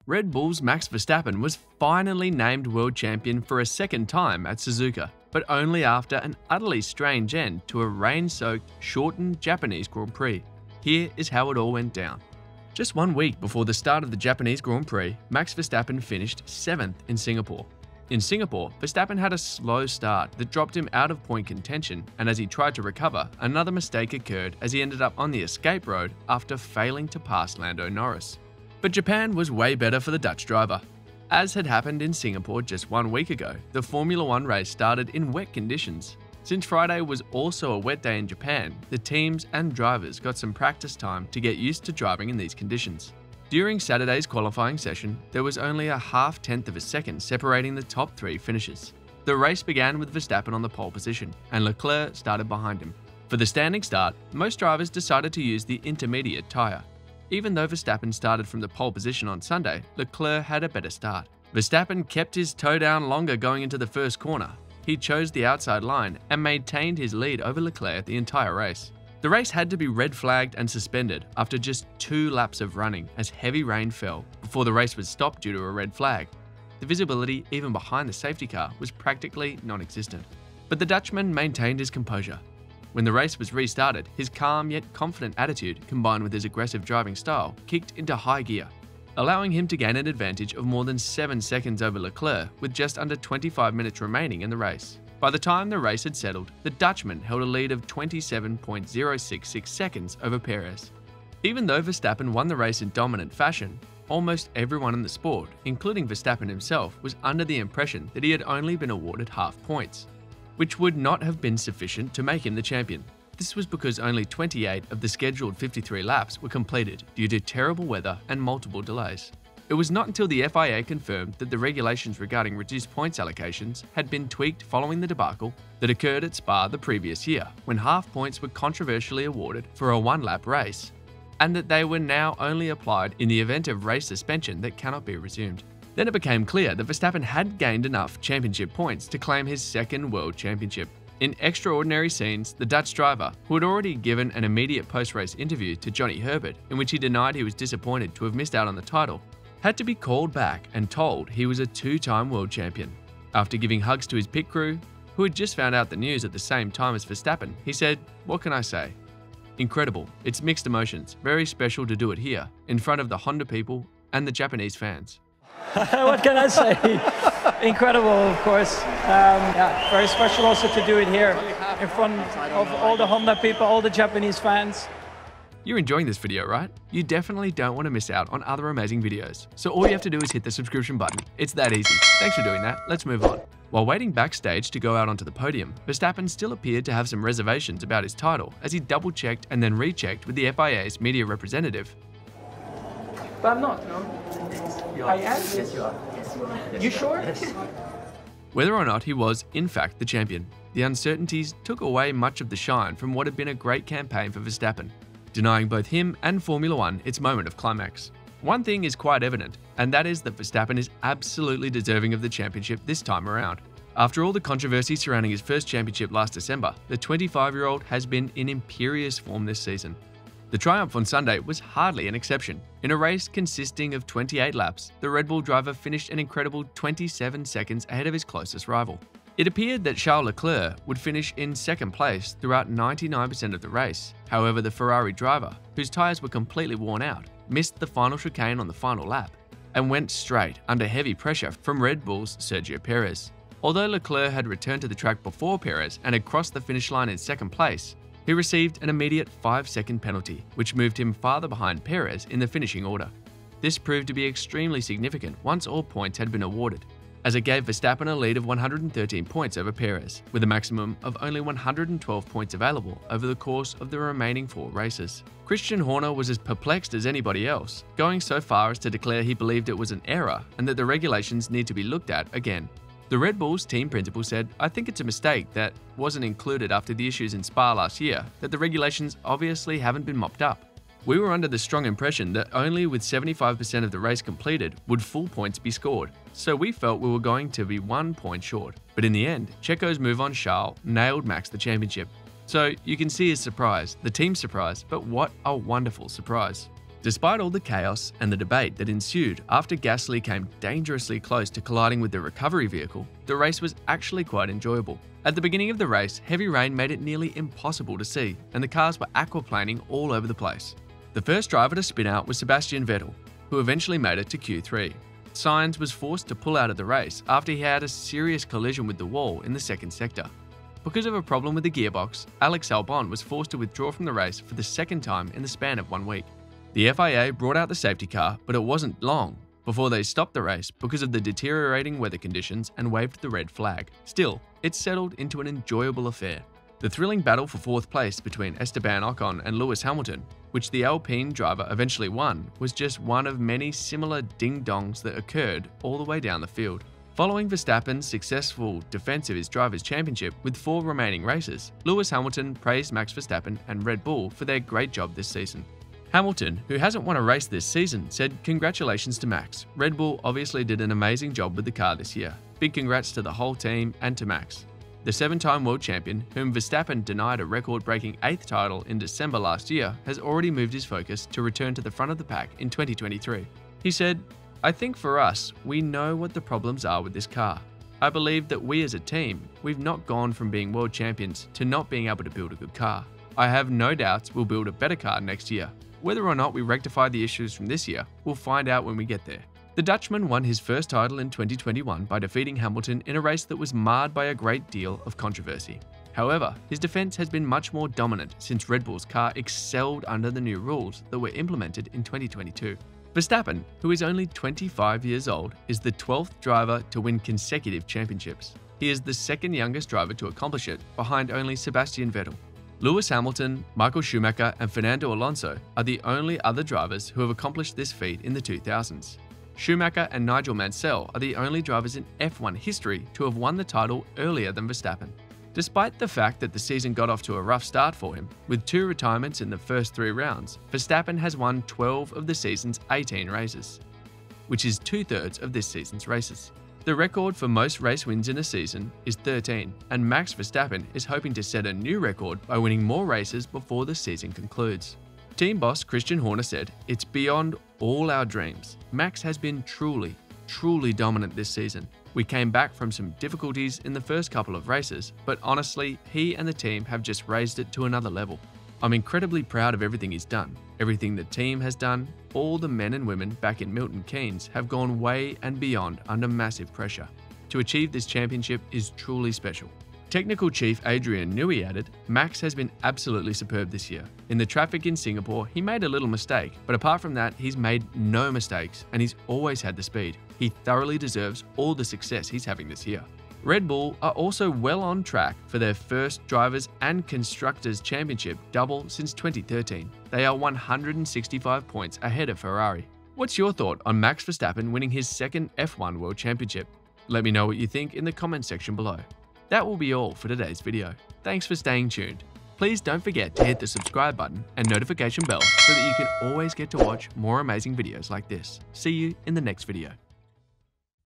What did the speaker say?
Red Bull's Max Verstappen was finally named world champion for a second time at Suzuka, but only after an utterly strange end to a rain-soaked, shortened Japanese Grand Prix. Here is how it all went down. Just 1 week before the start of the Japanese Grand Prix, Max Verstappen finished 7th in Singapore. In Singapore, Verstappen had a slow start that dropped him out of point contention, and as he tried to recover, another mistake occurred as he ended up on the escape road after failing to pass Lando Norris. But Japan was way better for the Dutch driver. As had happened in Singapore just 1 week ago, the Formula One race started in wet conditions. Since Friday was also a wet day in Japan, the teams and drivers got some practice time to get used to driving in these conditions. During Saturday's qualifying session, there was only a half-tenth of a second separating the top 3 finishers. The race began with Verstappen on the pole position, and Leclerc started behind him. For the standing start, most drivers decided to use the intermediate tyre. Even though Verstappen started from the pole position on Sunday, Leclerc had a better start. Verstappen kept his toe down longer going into the first corner. He chose the outside line and maintained his lead over Leclerc the entire race. The race had to be red flagged and suspended after just 2 laps of running as heavy rain fell before the race was stopped due to a red flag. The visibility, even behind the safety car, was practically non-existent. But the Dutchman maintained his composure. When the race was restarted, his calm yet confident attitude, combined with his aggressive driving style, kicked into high gear, allowing him to gain an advantage of more than 7 seconds over Leclerc with just under 25 minutes remaining in the race. By the time the race had settled, the Dutchman held a lead of 27.066 seconds over Perez. Even though Verstappen won the race in dominant fashion, almost everyone in the sport, including Verstappen himself, was under the impression that he had only been awarded half points, which would not have been sufficient to make him the champion. This was because only 28 of the scheduled 53 laps were completed due to terrible weather and multiple delays. It was not until the FIA confirmed that the regulations regarding reduced points allocations had been tweaked following the debacle that occurred at Spa the previous year, when half points were controversially awarded for a 1-lap race, and that they were now only applied in the event of race suspension that cannot be resumed. Then it became clear that Verstappen had gained enough championship points to claim his second world championship. In extraordinary scenes, the Dutch driver, who had already given an immediate post-race interview to Johnny Herbert in which he denied he was disappointed to have missed out on the title, had to be called back and told he was a 2-time world champion. After giving hugs to his pit crew, who had just found out the news at the same time as Verstappen, he said, "What can I say? Incredible. It's mixed emotions. Very special to do it here, in front of the Honda people and the Japanese fans." What can I say? Incredible, of course. Yeah, very special also to do it here in front of all the Honda people, all the Japanese fans. You're enjoying this video, right? You definitely don't want to miss out on other amazing videos. So all you have to do is hit the subscription button. It's that easy. Thanks for doing that. Let's move on. While waiting backstage to go out onto the podium, Verstappen still appeared to have some reservations about his title as he double-checked and then rechecked with the FIA's media representative. But I'm not, no? I am? Yes, you are. Yes, you are. You sure? Yes. Whether or not he was, in fact, the champion, the uncertainties took away much of the shine from what had been a great campaign for Verstappen, denying both him and Formula One its moment of climax. One thing is quite evident, and that is that Verstappen is absolutely deserving of the championship this time around. After all the controversy surrounding his first championship last December, the 25-year-old has been in imperious form this season. The triumph on Sunday was hardly an exception. In a race consisting of 28 laps, the Red Bull driver finished an incredible 27 seconds ahead of his closest rival. It appeared that Charles Leclerc would finish in second place throughout 99% of the race. However, the Ferrari driver, whose tyres were completely worn out, missed the final chicane on the final lap and went straight under heavy pressure from Red Bull's Sergio Perez. Although Leclerc had returned to the track before Perez and had crossed the finish line in second place, he received an immediate 5-second penalty, which moved him farther behind Perez in the finishing order. This proved to be extremely significant once all points had been awarded, as it gave Verstappen a lead of 113 points over Perez, with a maximum of only 112 points available over the course of the remaining 4 races. Cristian Horner was as perplexed as anybody else, going so far as to declare he believed it was an error and that the regulations need to be looked at again. The Red Bull's team principal said, "I think it's a mistake that wasn't included after the issues in Spa last year, that the regulations obviously haven't been mopped up. We were under the strong impression that only with 75% of the race completed would full points be scored, so we felt we were going to be 1 point short. But in the end, Checo's move on Charles nailed Max the championship. So you can see his surprise, the team's surprise, but what a wonderful surprise." Despite all the chaos and the debate that ensued after Gasly came dangerously close to colliding with the recovery vehicle, the race was actually quite enjoyable. At the beginning of the race, heavy rain made it nearly impossible to see, and the cars were aquaplaning all over the place. The first driver to spin out was Sebastian Vettel, who eventually made it to Q3. Sainz was forced to pull out of the race after he had a serious collision with the wall in the second sector. Because of a problem with the gearbox, Alex Albon was forced to withdraw from the race for the second time in the span of 1 week. The FIA brought out the safety car, but it wasn't long before they stopped the race because of the deteriorating weather conditions and waved the red flag. Still, it settled into an enjoyable affair. The thrilling battle for fourth place between Esteban Ocon and Lewis Hamilton, which the Alpine driver eventually won, was just one of many similar ding-dongs that occurred all the way down the field. Following Verstappen's successful defense of his Drivers' Championship with 4 remaining races, Lewis Hamilton praised Max Verstappen and Red Bull for their great job this season. Hamilton, who hasn't won a race this season, said congratulations to Max. Red Bull obviously did an amazing job with the car this year. Big congrats to the whole team and to Max. The 7-time world champion, whom Verstappen denied a record-breaking 8th title in December last year, has already moved his focus to return to the front of the pack in 2023. He said, "I think for us, we know what the problems are with this car. I believe that we as a team, we've not gone from being world champions to not being able to build a good car. I have no doubts we'll build a better car next year. Whether or not we rectify the issues from this year, we'll find out when we get there." The Dutchman won his first title in 2021 by defeating Hamilton in a race that was marred by a great deal of controversy. However, his defense has been much more dominant since Red Bull's car excelled under the new rules that were implemented in 2022. Verstappen, who is only 25 years old, is the 12th driver to win consecutive championships. He is the second youngest driver to accomplish it, behind only Sebastian Vettel. Lewis Hamilton, Michael Schumacher, and Fernando Alonso are the only other drivers who have accomplished this feat in the 2000s. Schumacher and Nigel Mansell are the only drivers in F1 history to have won the title earlier than Verstappen. Despite the fact that the season got off to a rough start for him, with 2 retirements in the first 3 rounds, Verstappen has won 12 of the season's 18 races, which is 2/3 of this season's races. The record for most race wins in a season is 13, and Max Verstappen is hoping to set a new record by winning more races before the season concludes. Team boss Cristian Horner said, "It's beyond all our dreams. Max has been truly dominant this season. We came back from some difficulties in the first couple of races, but honestly, he and the team have just raised it to another level. I'm incredibly proud of everything he's done, everything the team has done. All the men and women back in Milton Keynes have gone way and beyond under massive pressure. To achieve this championship is truly special." Technical Chief Adrian Newey added, "Max has been absolutely superb this year. In the traffic in Singapore, he made a little mistake, but apart from that, he's made no mistakes and he's always had the speed. He thoroughly deserves all the success he's having this year." Red Bull are also well on track for their first Drivers' and Constructors' Championship double since 2013. They are 165 points ahead of Ferrari. What's your thought on Max Verstappen winning his second F1 World Championship? Let me know what you think in the comment section below. That will be all for today's video. Thanks for staying tuned. Please don't forget to hit the subscribe button and notification bell so that you can always get to watch more amazing videos like this. See you in the next video.